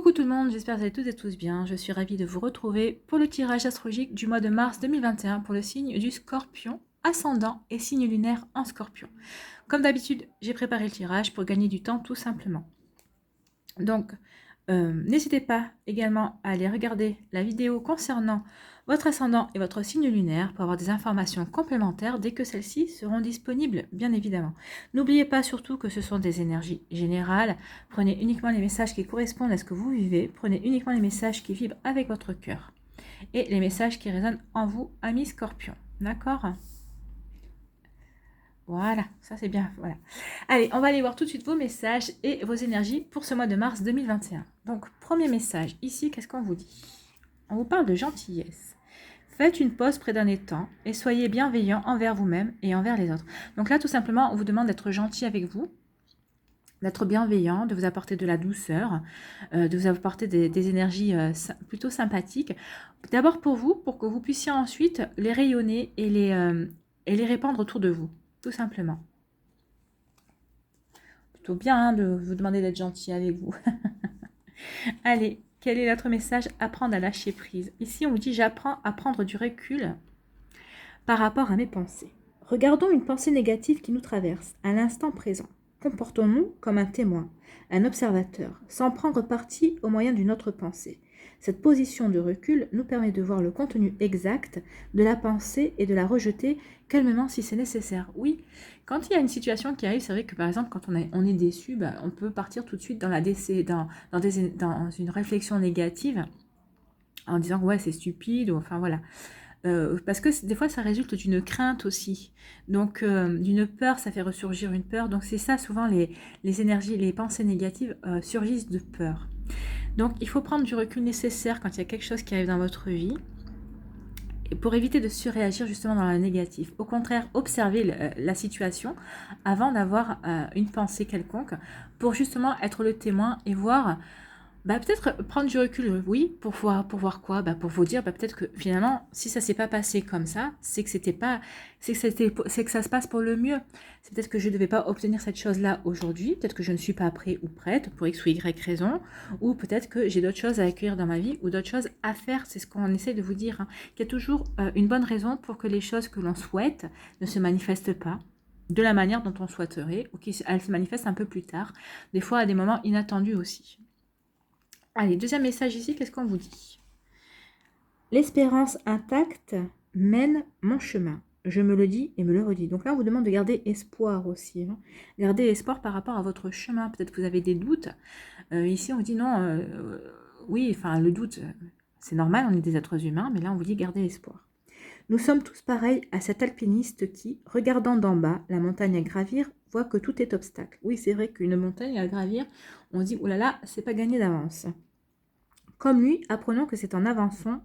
Coucou tout le monde, j'espère que vous allez toutes et tous bien. Je suis ravie de vous retrouver pour le tirage astrologique du mois de mars 2021 pour le signe du Scorpion, ascendant et signe lunaire en Scorpion. Comme d'habitude, j'ai préparé le tirage pour gagner du temps tout simplement. Donc, n'hésitez pas également à aller regarder la vidéo concernant votre ascendant et votre signe lunaire pour avoir des informations complémentaires dès que celles-ci seront disponibles, bien évidemment. N'oubliez pas surtout que ce sont des énergies générales. Prenez uniquement les messages qui correspondent à ce que vous vivez. Prenez uniquement les messages qui vibrent avec votre cœur. Et les messages qui résonnent en vous, amis Scorpion. D'accord ? Voilà, ça c'est bien, voilà. Allez, on va aller voir tout de suite vos messages et vos énergies pour ce mois de mars 2021. Donc, premier message, ici, qu'est-ce qu'on vous dit? On vous parle de gentillesse. Faites une pause près d'un étang et soyez bienveillant envers vous-même et envers les autres. Donc là, tout simplement, on vous demande d'être gentil avec vous, d'être bienveillant, de vous apporter de la douceur, de vous apporter des énergies plutôt sympathiques. D'abord pour vous, pour que vous puissiez ensuite les rayonner et les répandre autour de vous. Tout simplement. Plutôt bien hein, de vous demander d'être gentil avec vous. Allez, quel est notre message? Apprendre à lâcher prise. Ici, on vous dit j'apprends à prendre du recul par rapport à mes pensées. Regardons une pensée négative qui nous traverse à l'instant présent. Comportons-nous comme un témoin, un observateur, sans prendre parti au moyen d'une autre pensée. Cette position de recul nous permet de voir le contenu exact de la pensée et de la rejeter calmement si c'est nécessaire. Oui, quand il y a une situation qui arrive, c'est vrai que par exemple, quand on est déçu, on peut partir tout de suite dans une réflexion négative en disant ouais c'est stupide, ou enfin voilà. Parce que des fois ça résulte d'une crainte aussi, donc d'une peur, ça fait ressurgir une peur, donc c'est ça souvent les énergies, les pensées négatives surgissent de peur. Donc il faut prendre du recul nécessaire quand il y a quelque chose qui arrive dans votre vie, et pour éviter de surréagir justement dans le négatif. Au contraire, observez la situation avant d'avoir une pensée quelconque, pour justement être le témoin et voir... peut-être prendre du recul, oui, pour voir quoi, pour vous dire, peut-être que finalement, si ça s'est pas passé comme ça, c'est que ça se passe pour le mieux. C'est peut-être que je ne devais pas obtenir cette chose-là aujourd'hui, peut-être que je ne suis pas prêt ou prête pour X ou Y raison, ou peut-être que j'ai d'autres choses à accueillir dans ma vie ou d'autres choses à faire. C'est ce qu'on essaie de vous dire, hein. Il y a toujours une bonne raison pour que les choses que l'on souhaite ne se manifestent pas de la manière dont on souhaiterait, ou qu'elles se manifestent un peu plus tard, des fois à des moments inattendus aussi. Allez, deuxième message ici, qu'est-ce qu'on vous dit? L'espérance intacte mène mon chemin. Je me le dis et me le redis. Donc là, on vous demande de garder espoir aussi. Hein. Garder espoir par rapport à votre chemin. Peut-être que vous avez des doutes. Ici, on vous dit non, oui, enfin, le doute, c'est normal, on est des êtres humains, mais là, on vous dit garder espoir. Nous sommes tous pareils à cet alpiniste qui, regardant d'en bas la montagne à gravir, voit que tout est obstacle. Oui, c'est vrai qu'une montagne à gravir, on dit, oh là là, c'est pas gagné d'avance. Comme lui, apprenons que c'est en avançant,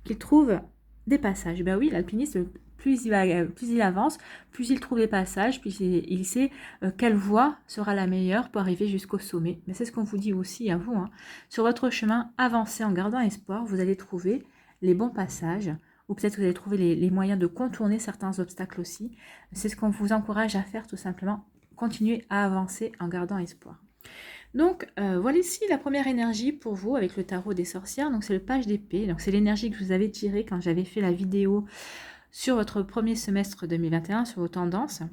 qu'il trouve des passages. Ben oui, l'alpiniste, plus il avance, plus il trouve les passages, plus il sait quelle voie sera la meilleure pour arriver jusqu'au sommet. Mais c'est ce qu'on vous dit aussi à vous. Hein. Sur votre chemin, avancez en gardant espoir, vous allez trouver les bons passages, ou peut-être que vous allez trouver les moyens de contourner certains obstacles aussi. C'est ce qu'on vous encourage à faire tout simplement. Continuez à avancer en gardant espoir. Donc, voilà ici la première énergie pour vous avec le tarot des sorcières. Donc, c'est le page d'épée. Donc, c'est l'énergie que je vous avais tirée quand j'avais fait la vidéo sur votre premier semestre 2021, sur vos tendances.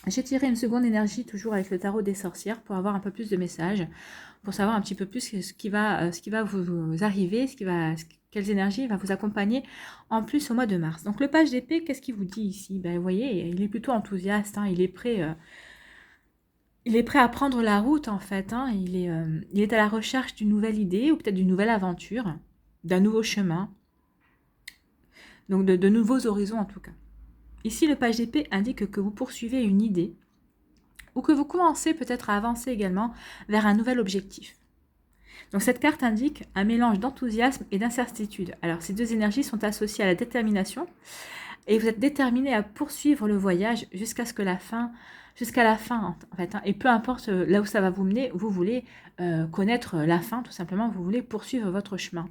J'ai tiré une seconde énergie toujours avec le tarot des sorcières pour avoir un peu plus de messages, pour savoir un petit peu plus ce qui va vous arriver, quelles énergies va vous accompagner en plus au mois de mars. Donc, le page d'épée, qu'est-ce qu'il vous dit ici? Vous voyez, il est plutôt enthousiaste, hein, il est prêt... Il est prêt à prendre la route en fait, hein. Il est à la recherche d'une nouvelle idée ou peut-être d'une nouvelle aventure, d'un nouveau chemin, donc de nouveaux horizons en tout cas. Ici, le page d'épée indique que vous poursuivez une idée ou que vous commencez peut-être à avancer également vers un nouvel objectif. Donc cette carte indique un mélange d'enthousiasme et d'incertitude. Alors ces deux énergies sont associées à la détermination et vous êtes déterminé à poursuivre le voyage jusqu'à la fin en fait. Hein. Et peu importe là où ça va vous mener, vous voulez connaître la fin tout simplement, vous voulez poursuivre votre chemin.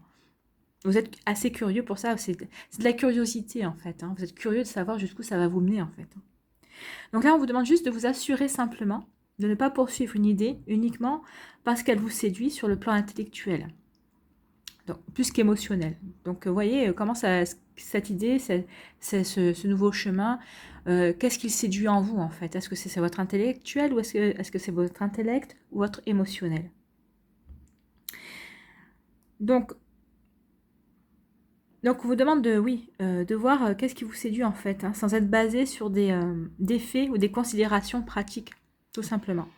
Vous êtes assez curieux pour ça, c'est de la curiosité en fait. Hein. Vous êtes curieux de savoir jusqu'où ça va vous mener en fait. Donc là, on vous demande juste de vous assurer simplement de ne pas poursuivre une idée uniquement parce qu'elle vous séduit sur le plan intellectuel, donc, plus qu'émotionnel. Donc, vous voyez comment cette idée, ce nouveau chemin, qu'est-ce qu'il séduit en vous en fait? Est-ce que c'est votre intellectuel ou est-ce que c'est votre intellect ou votre émotionnel? Donc, on vous demande de voir qu'est-ce qui vous séduit en fait, hein, sans être basé sur des faits ou des considérations pratiques, tout simplement.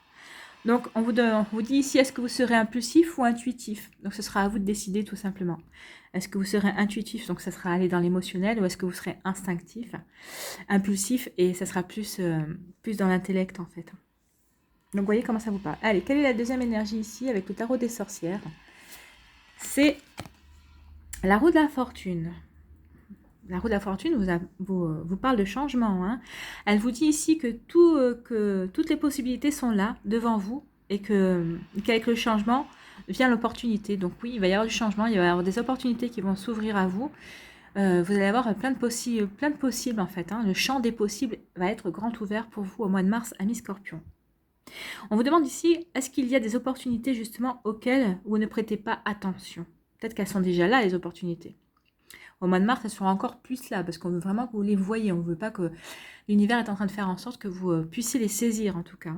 Donc, on vous dit ici, est-ce que vous serez impulsif ou intuitif? Donc, ce sera à vous de décider tout simplement. Est-ce que vous serez intuitif, donc ça sera aller dans l'émotionnel, ou est-ce que vous serez instinctif, impulsif, et ça sera plus dans l'intellect en fait. Donc, vous voyez comment ça vous parle. Allez, quelle est la deuxième énergie ici avec le tarot des sorcières? C'est la roue de la fortune. La roue de la fortune vous parle de changement. Hein. Elle vous dit ici que toutes les possibilités sont là, devant vous, et qu'avec le changement vient l'opportunité. Donc oui, il va y avoir du changement, il va y avoir des opportunités qui vont s'ouvrir à vous. Vous allez avoir plein de possibles en fait. Hein. Le champ des possibles va être grand ouvert pour vous au mois de mars, amis Scorpion. On vous demande ici, est-ce qu'il y a des opportunités justement auxquelles vous ne prêtez pas attention? Peut-être qu'elles sont déjà là, les opportunités. Au mois de mars, elles seront encore plus là, parce qu'on veut vraiment que vous les voyez. On ne veut pas que l'univers est en train de faire en sorte que vous puissiez les saisir, en tout cas.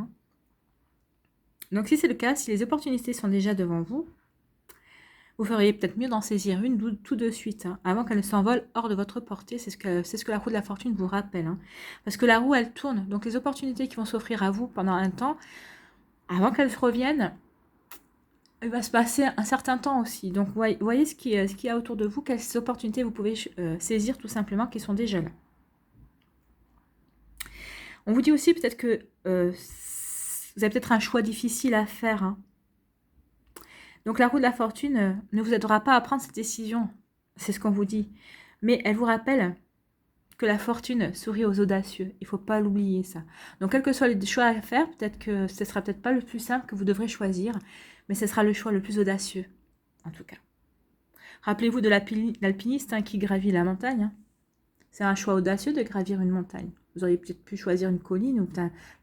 Donc, si c'est le cas, si les opportunités sont déjà devant vous, vous feriez peut-être mieux d'en saisir une tout de suite, hein, avant qu'elle ne s'envole hors de votre portée. C'est ce que la roue de la fortune vous rappelle. Hein. Parce que la roue, elle tourne. Donc, les opportunités qui vont s'offrir à vous pendant un temps, avant qu'elles reviennent, il va se passer un certain temps aussi. Donc, vous voyez ce qu'il y a autour de vous, quelles opportunités vous pouvez saisir tout simplement qui sont déjà là. On vous dit aussi peut-être que vous avez peut-être un choix difficile à faire. Hein. Donc, la roue de la fortune ne vous aidera pas à prendre cette décision. C'est ce qu'on vous dit. Mais elle vous rappelle que la fortune sourit aux audacieux. Il ne faut pas l'oublier, ça. Donc, quel que soit le choix à faire, peut-être que ce ne sera peut-être pas le plus simple que vous devrez choisir, mais ce sera le choix le plus audacieux, en tout cas. Rappelez-vous de l'alpiniste hein, qui gravit la montagne. Hein. C'est un choix audacieux de gravir une montagne. Vous auriez peut-être pu choisir une colline ou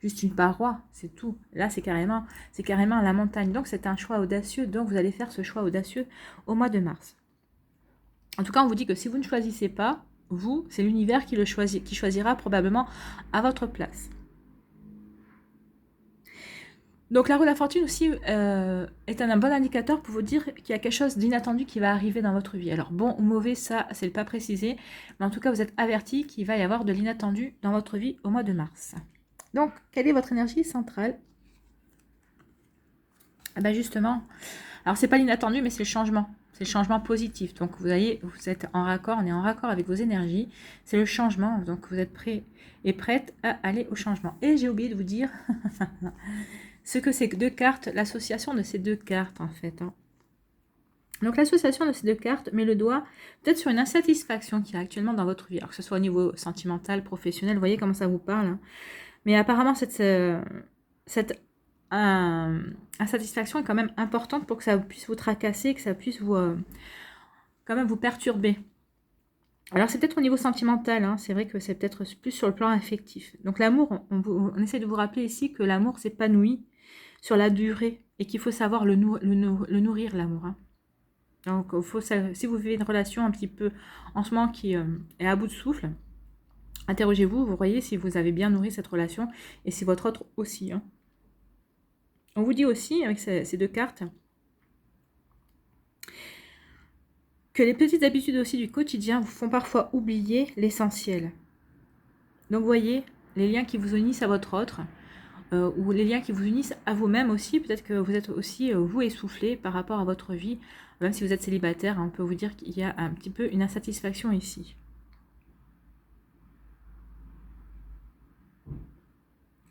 juste une paroi, c'est tout. Là, c'est carrément la montagne. Donc, c'est un choix audacieux. Donc, vous allez faire ce choix audacieux au mois de mars. En tout cas, on vous dit que si vous ne choisissez pas, vous, c'est l'univers qui choisira probablement à votre place. Donc la roue de la fortune aussi est un bon indicateur pour vous dire qu'il y a quelque chose d'inattendu qui va arriver dans votre vie. Alors bon ou mauvais, ça, c'est pas précisé. Mais en tout cas, vous êtes averti qu'il va y avoir de l'inattendu dans votre vie au mois de mars. Donc, quelle est votre énergie centrale? Ah ben justement, alors c'est pas l'inattendu, mais c'est le changement. C'est le changement positif. Donc vous voyez, vous êtes en raccord, on est en raccord avec vos énergies. C'est le changement, donc vous êtes prêt et prête à aller au changement. Et j'ai oublié de vous dire... ce que ces deux cartes, l'association de ces deux cartes en fait. Hein. Donc l'association de ces deux cartes met le doigt peut-être sur une insatisfaction qu'il y a actuellement dans votre vie, alors que ce soit au niveau sentimental, professionnel, vous voyez comment ça vous parle. Hein. Mais apparemment cette insatisfaction est quand même importante pour que ça puisse vous tracasser, que ça puisse vous quand même vous perturber. Alors c'est peut-être au niveau sentimental, hein, c'est vrai que c'est peut-être plus sur le plan affectif. Donc l'amour, on essaie de vous rappeler ici que l'amour s'épanouit sur la durée et qu'il faut savoir le nourrir, l'amour. Hein. Donc, si vous vivez une relation un petit peu en ce moment qui est à bout de souffle, interrogez-vous, vous voyez si vous avez bien nourri cette relation et si votre autre aussi. Hein. On vous dit aussi, avec ces deux cartes, que les petites habitudes aussi du quotidien vous font parfois oublier l'essentiel. Donc, vous voyez, les liens qui vous unissent à votre autre, ou les liens qui vous unissent à vous-même aussi. Peut-être que vous êtes aussi, vous, essoufflé par rapport à votre vie. Même si vous êtes célibataire, on peut vous dire qu'il y a un petit peu une insatisfaction ici.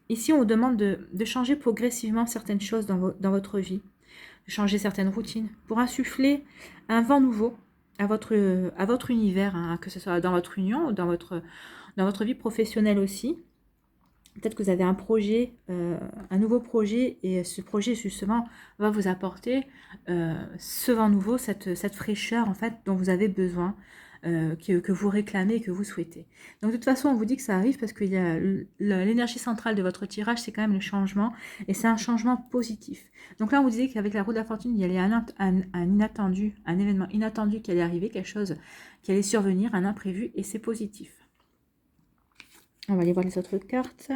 Ici, on vous demande de changer progressivement certaines choses dans votre vie. De changer certaines routines pour insuffler un vent nouveau à votre univers, hein, que ce soit dans votre union ou dans votre vie professionnelle aussi. Peut-être que vous avez un projet, un nouveau projet, et ce projet, justement, va vous apporter ce vent nouveau, cette fraîcheur, en fait, dont vous avez besoin que vous réclamez et que vous souhaitez. Donc de toute façon, on vous dit que ça arrive parce qu'il y a l'énergie centrale de votre tirage, c'est quand même le changement, et c'est un changement positif. Donc là, on vous disait qu'avec la roue de la fortune, il y avait un inattendu, un événement inattendu qui allait arriver, quelque chose qui allait survenir, un imprévu, et c'est positif. On va aller voir les autres cartes.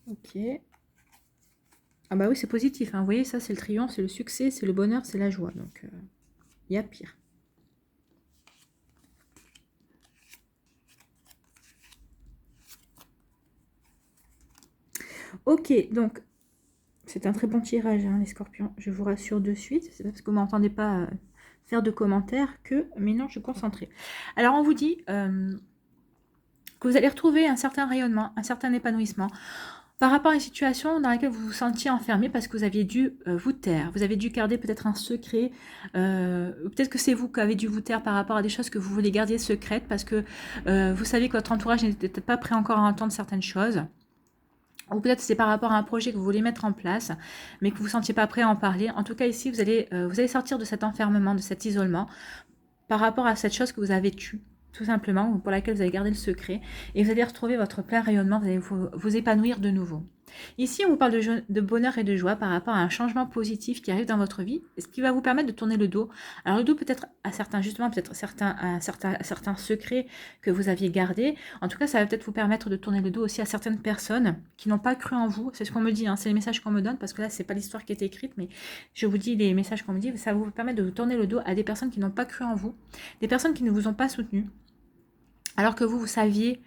Ok. Ah bah oui, c'est positif. Hein. Vous voyez, ça, c'est le triomphe, c'est le succès, c'est le bonheur, c'est la joie. Donc, il y a pire. Ok, donc, c'est un très bon tirage, hein, les scorpions. Je vous rassure de suite. C'est pas parce que vous ne m'entendez pas faire de commentaires que... Mais non, je suis concentrée. Alors, on vous dit que vous allez retrouver un certain rayonnement, un certain épanouissement par rapport à une situation dans laquelle vous vous sentiez enfermé parce que vous aviez dû vous taire. Vous avez dû garder peut-être un secret. Peut-être que c'est vous qui avez dû vous taire par rapport à des choses que vous voulez garder secrètes parce que vous savez que votre entourage n'était peut-être pas prêt encore à entendre certaines choses. Ou peut-être c'est par rapport à un projet que vous voulez mettre en place, mais que vous ne vous sentiez pas prêt à en parler. En tout cas, ici, vous allez sortir de cet enfermement, de cet isolement, par rapport à cette chose que vous avez tue, tout simplement, ou pour laquelle vous avez gardé le secret, et vous allez retrouver votre plein rayonnement, vous allez vous épanouir de nouveau. Ici, on vous parle de bonheur et de joie par rapport à un changement positif qui arrive dans votre vie, ce qui va vous permettre de tourner le dos. Alors le dos peut-être à certains, justement, peut-être certains secrets que vous aviez gardés. En tout cas, ça va peut-être vous permettre de tourner le dos aussi à certaines personnes qui n'ont pas cru en vous. C'est ce qu'on me dit, hein, c'est les messages qu'on me donne, parce que là, c'est pas l'histoire qui est écrite, mais je vous dis les messages qu'on me dit, ça va vous permettre de vous tourner le dos à des personnes qui n'ont pas cru en vous, des personnes qui ne vous ont pas soutenu. Alors que vous saviez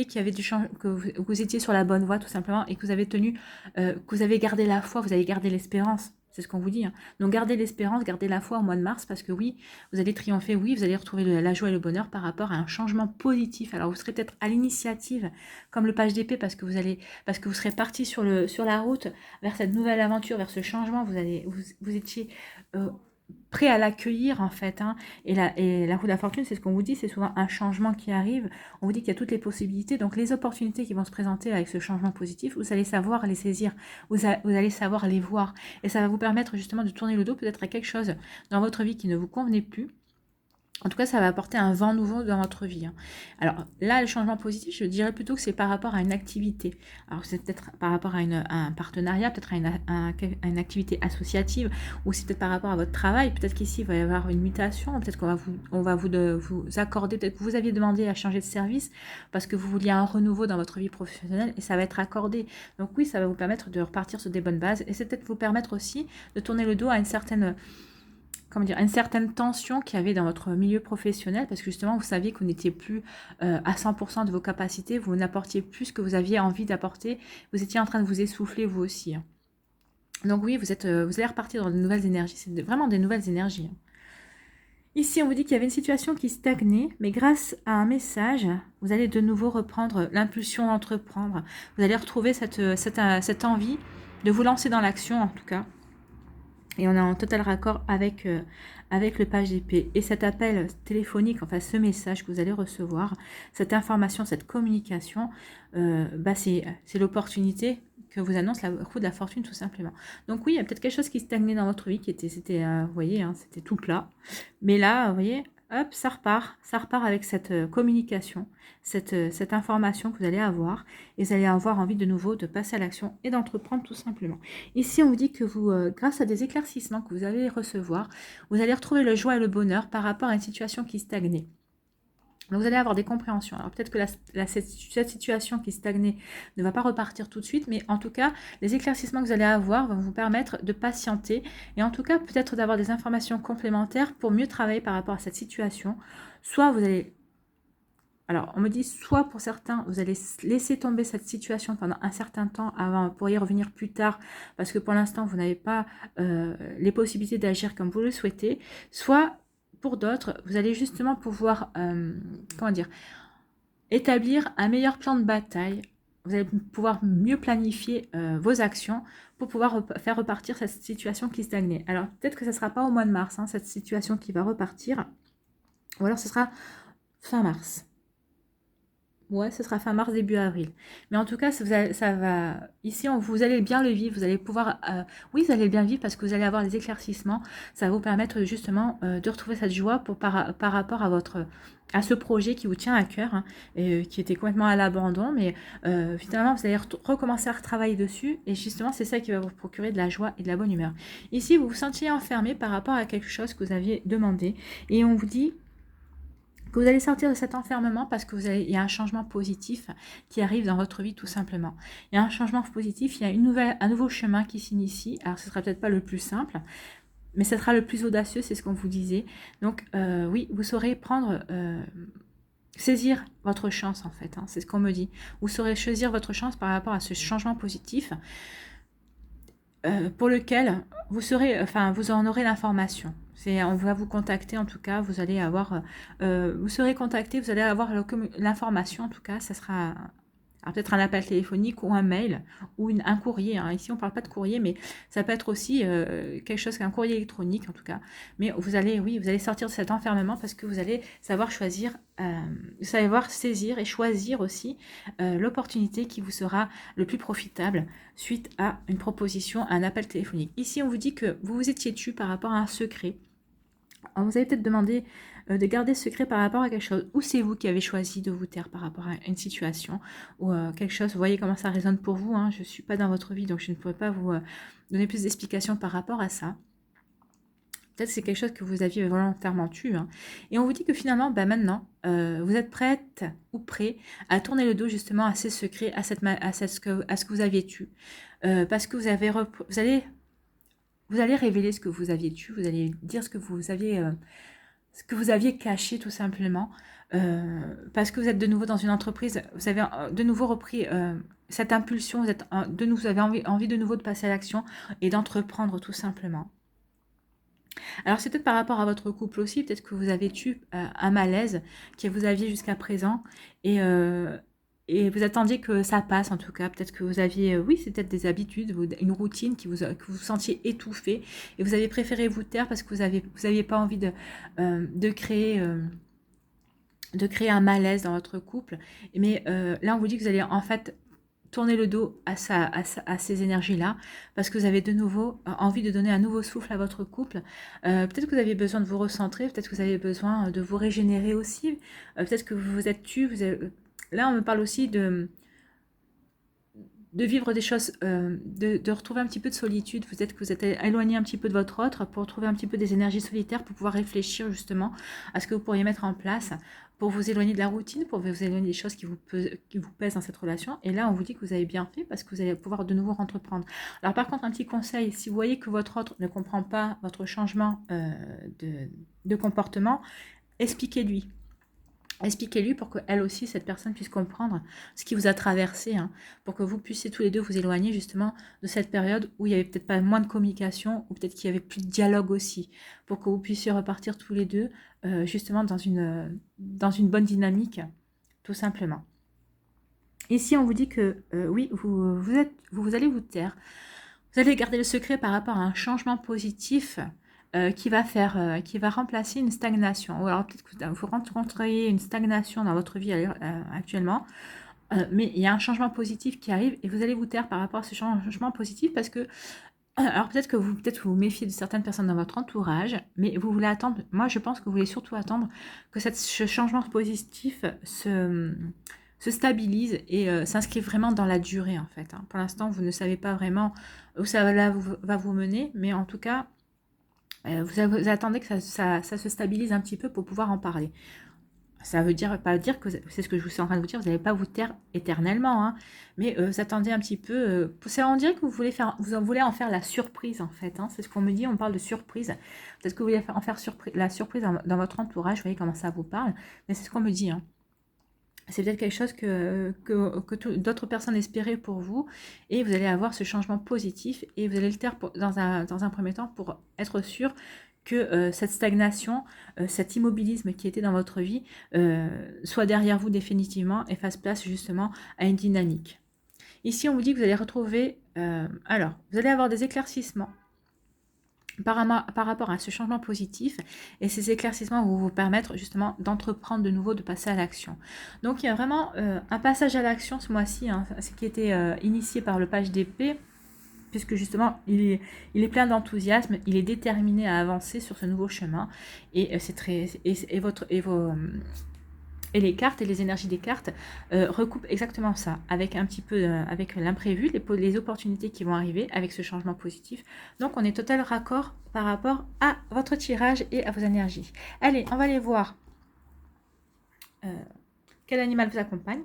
qu'il y avait du changement, que vous étiez sur la bonne voie tout simplement et que vous avez tenu, que vous avez gardé la foi, vous avez gardé l'espérance. C'est ce qu'on vous dit. Hein. Donc gardez l'espérance, gardez la foi au mois de mars parce que oui, vous allez triompher, oui, vous allez retrouver la joie et le bonheur par rapport à un changement positif. Alors vous serez peut-être à l'initiative comme le page d'épée parce que vous serez parti sur la route vers cette nouvelle aventure, vers ce changement. Vous étiez prêt à l'accueillir en fait. Hein. Et la roue de la fortune, c'est ce qu'on vous dit, c'est souvent un changement qui arrive. On vous dit qu'il y a toutes les possibilités. Donc les opportunités qui vont se présenter avec ce changement positif, vous allez savoir les saisir, vous allez savoir les voir. Et ça va vous permettre justement de tourner le dos peut-être à quelque chose dans votre vie qui ne vous convenait plus. En tout cas, ça va apporter un vent nouveau dans votre vie. Hein. Alors là, le changement positif, je dirais plutôt que c'est par rapport à une activité. Alors c'est peut-être par rapport à un partenariat, peut-être à une activité associative, ou c'est peut-être par rapport à votre travail. Peut-être qu'ici, il va y avoir une mutation, peut-être qu'on va vous accorder, peut-être que vous aviez demandé à changer de service parce que vous vouliez un renouveau dans votre vie professionnelle et ça va être accordé. Donc oui, ça va vous permettre de repartir sur des bonnes bases et c'est peut-être vous permettre aussi de tourner le dos à une certaine tension qu'il y avait dans votre milieu professionnel parce que justement vous saviez que vous n'étiez plus à 100% de vos capacités, vous n'apportiez plus ce que vous aviez envie d'apporter, vous étiez en train de vous essouffler vous aussi. Hein. Donc oui, vous allez repartir dans de nouvelles énergies, c'est vraiment des nouvelles énergies. Hein. Ici, on vous dit qu'il y avait une situation qui stagnait, mais grâce à un message, vous allez de nouveau reprendre l'impulsion d'entreprendre. Vous allez retrouver cette envie de vous lancer dans l'action en tout cas. Et on est en total raccord avec le page d'épée. Et cet appel téléphonique, enfin ce message que vous allez recevoir, cette information, cette communication, c'est l'opportunité que vous annonce la roue de la fortune tout simplement. Donc oui, il y a peut-être quelque chose qui stagnait dans votre vie, vous voyez, hein, c'était tout plat. Mais là, vous voyez, hop, ça repart avec cette communication, cette information que vous allez avoir, et vous allez avoir envie de nouveau de passer à l'action et d'entreprendre tout simplement. Ici, on vous dit que vous, grâce à des éclaircissements que vous allez recevoir, vous allez retrouver le joie et le bonheur par rapport à une situation qui stagnait. Donc vous allez avoir des compréhensions. Alors peut-être que cette situation qui stagnait ne va pas repartir tout de suite, mais en tout cas, les éclaircissements que vous allez avoir vont vous permettre de patienter et en tout cas peut-être d'avoir des informations complémentaires pour mieux travailler par rapport à cette situation. Soit vous allez... Alors on me dit soit pour certains, vous allez laisser tomber cette situation pendant un certain temps avant pour y revenir plus tard parce que pour l'instant vous n'avez pas les possibilités d'agir comme vous le souhaitez, soit... Pour d'autres, vous allez justement pouvoir, établir un meilleur plan de bataille. Vous allez pouvoir mieux planifier vos actions pour pouvoir faire repartir cette situation qui stagnait. Alors, peut-être que ce ne sera pas au mois de mars, hein, cette situation qui va repartir. Ou alors, ce sera fin mars. Ouais, ce sera fin mars, début avril. Mais en tout cas, ça va. Ici, vous allez bien le vivre. Vous allez pouvoir. Oui, vous allez bien vivre parce que vous allez avoir des éclaircissements. Ça va vous permettre justement de retrouver cette joie par rapport à ce projet qui vous tient à cœur, hein, et, qui était complètement à l'abandon. Mais finalement, vous allez recommencer à retravailler dessus. Et justement, c'est ça qui va vous procurer de la joie et de la bonne humeur. Ici, vous vous sentiez enfermé par rapport à quelque chose que vous aviez demandé. Et on vous dit que vous allez sortir de cet enfermement parce que il y a un changement positif qui arrive dans votre vie tout simplement. Il y a un changement positif, il y a un nouveau chemin qui s'initie. Alors ce sera peut-être pas le plus simple, mais ce sera le plus audacieux, c'est ce qu'on vous disait. Donc oui, vous saurez saisir votre chance en fait, hein, c'est ce qu'on me dit. Vous saurez choisir votre chance par rapport à ce changement positif pour lequel vous en aurez l'information. On va vous contacter en tout cas, vous serez contacté, vous allez avoir l'information en tout cas, ça sera peut-être un appel téléphonique ou un mail ou un courrier. Hein. Ici, on ne parle pas de courrier, mais ça peut être aussi quelque chose qu'un courrier électronique, en tout cas. Mais vous allez sortir de cet enfermement parce que vous allez savoir choisir, savoir saisir et choisir aussi l'opportunité qui vous sera le plus profitable suite à une proposition, un appel téléphonique. Ici, on vous dit que vous vous étiez tué par rapport à un secret. Alors, vous avez peut-être demandé de garder secret par rapport à quelque chose, ou c'est vous qui avez choisi de vous taire par rapport à une situation ou quelque chose. Vous voyez comment ça résonne pour vous, hein. Je ne suis pas dans votre vie, donc je ne pourrais pas vous donner plus d'explications par rapport à ça. Peut-être que c'est quelque chose que vous aviez volontairement tué. Hein. Et on vous dit que finalement, maintenant, vous êtes prête ou prêt à tourner le dos justement à ces secrets, à ce que vous aviez tué. Parce que vous allez révéler ce que vous aviez tué, vous allez dire ce que vous aviez caché tout simplement, parce que vous êtes de nouveau dans une entreprise, vous avez de nouveau repris cette impulsion, vous avez envie de nouveau de passer à l'action et d'entreprendre tout simplement. Alors c'est peut-être par rapport à votre couple aussi, peut-être que vous avez eu un malaise que vous aviez jusqu'à présent et vous attendiez que ça passe en tout cas. Peut-être que vous aviez, oui, c'est peut-être des habitudes, une routine que vous sentiez étouffé et vous avez préféré vous taire parce que vous aviez pas envie de créer un malaise dans votre couple. Mais là, on vous dit que vous allez en fait tourner le dos à ces énergies-là, parce que vous avez de nouveau envie de donner un nouveau souffle à votre couple. Peut-être que vous avez besoin de vous recentrer, peut-être que vous avez besoin de vous régénérer aussi, peut-être que vous vous êtes tué. Là, on me parle aussi de vivre des choses, de retrouver un petit peu de solitude. Peut-être que vous êtes éloigné un petit peu de votre autre pour retrouver un petit peu des énergies solitaires, pour pouvoir réfléchir justement à ce que vous pourriez mettre en place pour vous éloigner de la routine, pour vous éloigner des choses qui vous pèsent dans cette relation. Et là, on vous dit que vous avez bien fait parce que vous allez pouvoir de nouveau entreprendre. Alors par contre, un petit conseil, si vous voyez que votre autre ne comprend pas votre changement de comportement, expliquez-lui. Expliquez-lui pour qu'elle aussi, cette personne, puisse comprendre ce qui vous a traversé, hein, pour que vous puissiez tous les deux vous éloigner justement de cette période où il y avait peut-être pas moins de communication, ou peut-être qu'il y avait plus de dialogue aussi, pour que vous puissiez repartir tous les deux justement dans une bonne dynamique, tout simplement. Ici, on vous dit que oui, vous allez vous taire, vous allez garder le secret par rapport à un changement positif qui va remplacer une stagnation. Ou alors peut-être que vous rencontreriez une stagnation dans votre vie actuellement, mais il y a un changement positif qui arrive et vous allez vous taire par rapport à ce changement positif parce que, alors peut-être que vous méfiez de certaines personnes dans votre entourage, mais vous voulez attendre, moi je pense que vous voulez surtout attendre que ce changement positif se stabilise et s'inscrive vraiment dans la durée en fait. Hein. Pour l'instant, vous ne savez pas vraiment où ça va vous mener, mais en tout cas, vous attendez que ça se stabilise un petit peu pour pouvoir en parler. Ça veut pas dire que c'est ce que je vous suis en train de vous dire, vous n'allez pas vous taire éternellement, hein, mais vous attendez un petit peu. On dirait que vous voulez en faire la surprise en fait. Hein, c'est ce qu'on me dit, on parle de surprise. Peut-être que vous voulez en faire la surprise dans votre entourage, vous voyez comment ça vous parle, mais c'est ce qu'on me dit. Hein. C'est peut-être quelque chose que d'autres personnes espéraient pour vous et vous allez avoir ce changement positif et vous allez le taire dans un premier temps pour être sûr que cette stagnation, cet immobilisme qui était dans votre vie soit derrière vous définitivement et fasse place justement à une dynamique. Ici, on vous dit que vous allez retrouver... alors, vous allez avoir des éclaircissements par rapport à ce changement positif, et ces éclaircissements vont vous permettre justement d'entreprendre de nouveau, de passer à l'action. Donc il y a vraiment un passage à l'action ce mois-ci, hein, ce qui était initié par le page d'épée, puisque justement il est plein d'enthousiasme, il est déterminé à avancer sur ce nouveau chemin, et c'est très et les cartes et les énergies des cartes recoupent exactement ça, avec un petit peu avec l'imprévu, les opportunités qui vont arriver avec ce changement positif. Donc on est total raccord par rapport à votre tirage et à vos énergies. Allez, on va aller voir quel animal vous accompagne.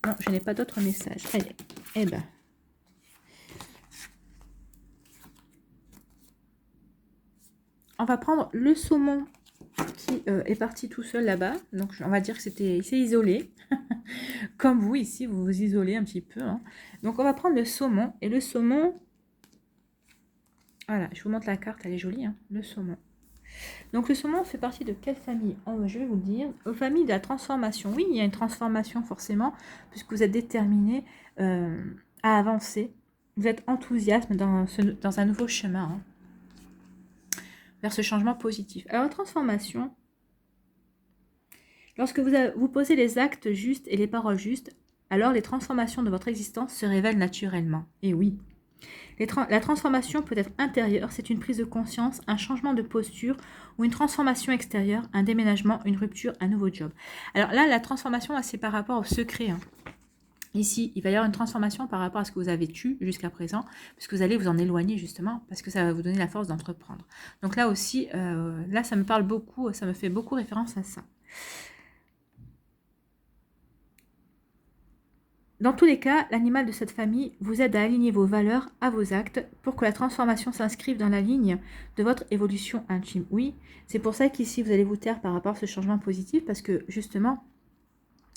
Non, je n'ai pas d'autres messages. Allez, eh ben. On va prendre le saumon qui est parti tout seul là-bas. Donc on va dire que il s'est isolé. Comme vous ici, vous vous isolez un petit peu. Hein. Donc on va prendre le saumon. Et le saumon, voilà, je vous montre la carte, elle est jolie, hein, le saumon. Donc le saumon fait partie de quelle famille? Je vais vous le dire. Aux familles de la transformation. Oui, il y a une transformation forcément, puisque vous êtes déterminé à avancer. Vous êtes enthousiaste dans un nouveau chemin. Hein, vers ce changement positif. Alors, transformation, lorsque vous posez les actes justes et les paroles justes, alors les transformations de votre existence se révèlent naturellement. Et oui, la transformation peut être intérieure, c'est une prise de conscience, un changement de posture ou une transformation extérieure, un déménagement, une rupture, un nouveau job. Alors là, la transformation, c'est par rapport au secret. Hein. Ici, il va y avoir une transformation par rapport à ce que vous avez eu jusqu'à présent, puisque vous allez vous en éloigner justement, parce que ça va vous donner la force d'entreprendre. Donc là aussi, là ça me parle beaucoup, ça me fait beaucoup référence à ça. Dans tous les cas, l'animal de cette famille vous aide à aligner vos valeurs à vos actes pour que la transformation s'inscrive dans la ligne de votre évolution intime. Oui, c'est pour ça qu'ici vous allez vous taire par rapport à ce changement positif, parce que justement,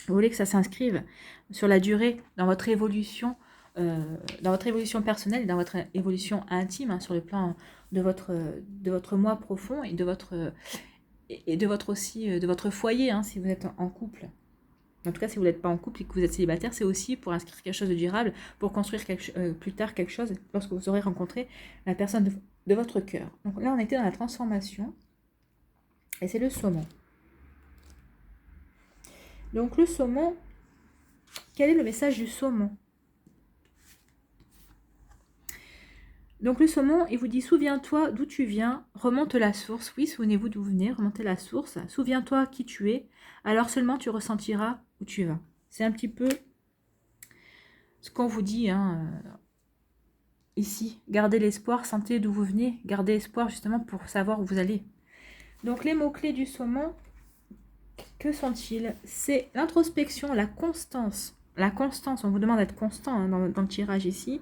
vous voulez que ça s'inscrive sur la durée dans votre évolution personnelle et dans votre évolution intime, hein, sur le plan de votre moi profond et de votre foyer, hein, si vous êtes en couple. En tout cas, si vous n'êtes pas en couple et que vous êtes célibataire, c'est aussi pour inscrire quelque chose de durable, pour construire plus tard quelque chose lorsque vous aurez rencontré la personne de votre cœur. Donc là, on était dans la transformation et c'est le saumon. Donc le saumon, quel est le message du saumon? Donc le saumon, il vous dit, souviens-toi d'où tu viens, remonte la source. Oui, souvenez-vous d'où vous venez, remontez la source. Souviens-toi qui tu es, alors seulement tu ressentiras où tu vas. C'est un petit peu ce qu'on vous dit hein, ici. Gardez l'espoir, sentez d'où vous venez, gardez espoir justement pour savoir où vous allez. Donc les mots-clés du saumon, que sont-ils? C'est l'introspection, la constance. La constance, on vous demande d'être constant hein, dans le tirage ici.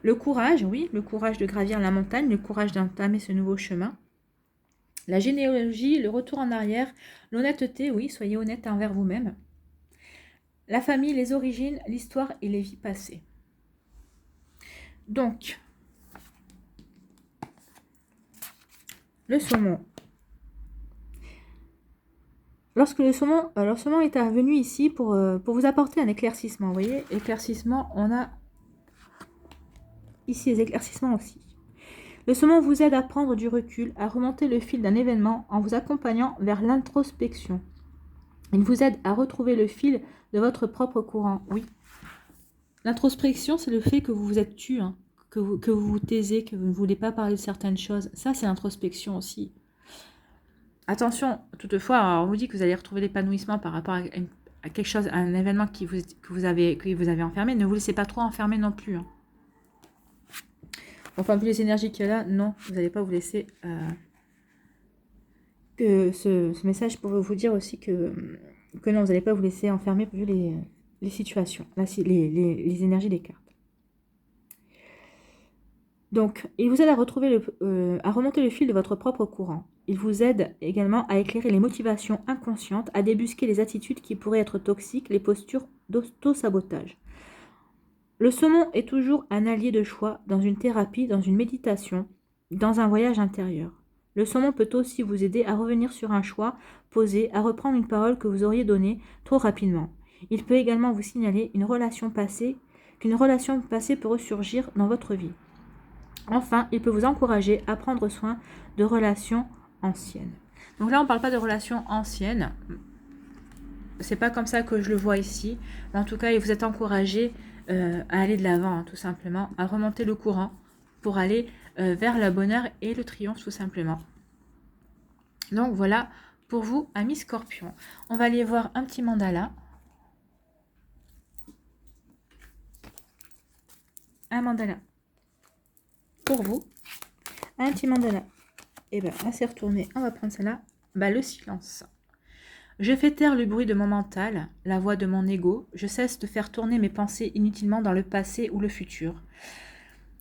Le courage, oui, le courage de gravir la montagne, le courage d'entamer ce nouveau chemin. La généalogie, le retour en arrière, l'honnêteté, oui, soyez honnête envers vous-même. La famille, les origines, l'histoire et les vies passées. Donc, le saumon. Lorsque le saumon est venu ici pour vous apporter un éclaircissement, vous voyez, éclaircissement, on a ici les éclaircissements aussi. Le saumon vous aide à prendre du recul, à remonter le fil d'un événement en vous accompagnant vers l'introspection. Il vous aide à retrouver le fil de votre propre courant, oui. L'introspection, c'est le fait que vous vous êtes tu, hein, que vous vous taisez, que vous ne voulez pas parler de certaines choses. Ça, c'est l'introspection aussi. Attention, toutefois, on vous dit que vous allez retrouver l'épanouissement par rapport à quelque chose, à un événement que vous avez enfermé. Ne vous laissez pas trop enfermer non plus. Hein. Enfin, vu les énergies qu'il y a là, non, vous n'allez pas vous laisser... que ce message pourrait vous dire aussi que non, vous n'allez pas vous laisser enfermer vu les situations, les énergies des cartes. Donc, il vous aide à à remonter le fil de votre propre courant. Il vous aide également à éclairer les motivations inconscientes, à débusquer les attitudes qui pourraient être toxiques, les postures d'auto-sabotage. Le saumon est toujours un allié de choix dans une thérapie, dans une méditation, dans un voyage intérieur. Le saumon peut aussi vous aider à revenir sur un choix posé, à reprendre une parole que vous auriez donnée trop rapidement. Il peut également vous signaler qu'une relation passée peut ressurgir dans votre vie. Enfin, il peut vous encourager à prendre soin de relations anciennes. Donc là, on ne parle pas de relations anciennes. C'est pas comme ça que je le vois ici. Mais en tout cas, vous êtes encouragé à aller de l'avant, hein, tout simplement, à remonter le courant pour aller vers le bonheur et le triomphe, tout simplement. Donc voilà pour vous, amis Scorpion. On va aller voir un petit mandala. Un mandala pour vous. Un petit mandala. Et bien, on s'est retourné. On va prendre celle-là. Bah, le silence. Je fais taire le bruit de mon mental, la voix de mon ego. Je cesse de faire tourner mes pensées inutilement dans le passé ou le futur.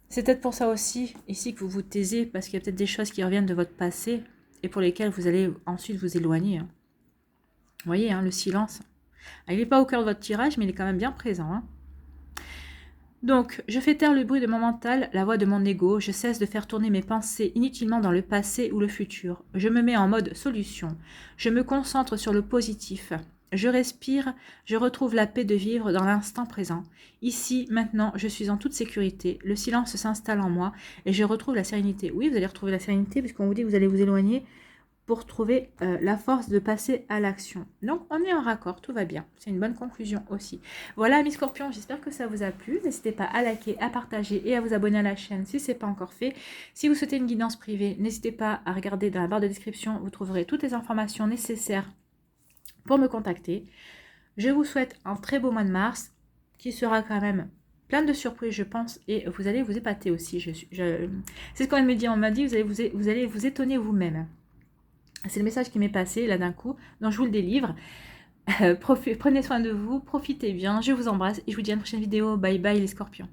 C'est peut-être pour ça aussi, ici, que vous vous taisez, parce qu'il y a peut-être des choses qui reviennent de votre passé et pour lesquelles vous allez ensuite vous éloigner. Vous voyez, hein, le silence. Il n'est pas au cœur de votre tirage, mais il est quand même bien présent. Hein. Donc, je fais taire le bruit de mon mental, la voix de mon ego. Je cesse de faire tourner mes pensées inutilement dans le passé ou le futur. Je me mets en mode solution. Je me concentre sur le positif. Je respire, je retrouve la paix de vivre dans l'instant présent. Ici, maintenant, je suis en toute sécurité. Le silence s'installe en moi et je retrouve la sérénité. Oui, vous allez retrouver la sérénité puisqu'on vous dit que vous allez vous éloigner pour trouver la force de passer à l'action. Donc, on est en raccord, tout va bien. C'est une bonne conclusion aussi. Voilà, amis Scorpions, j'espère que ça vous a plu. N'hésitez pas à liker, à partager et à vous abonner à la chaîne si ce n'est pas encore fait. Si vous souhaitez une guidance privée, n'hésitez pas à regarder dans la barre de description. Vous trouverez toutes les informations nécessaires pour me contacter. Je vous souhaite un très beau mois de mars qui sera quand même plein de surprises, je pense, et vous allez vous épater aussi. C'est ce qu'on me dit, on m'a dit, vous allez vous étonner vous-même. C'est le message qui m'est passé là d'un coup, donc je vous le délivre. Prenez soin de vous, profitez bien, je vous embrasse et je vous dis à une prochaine vidéo. Bye bye les Scorpions.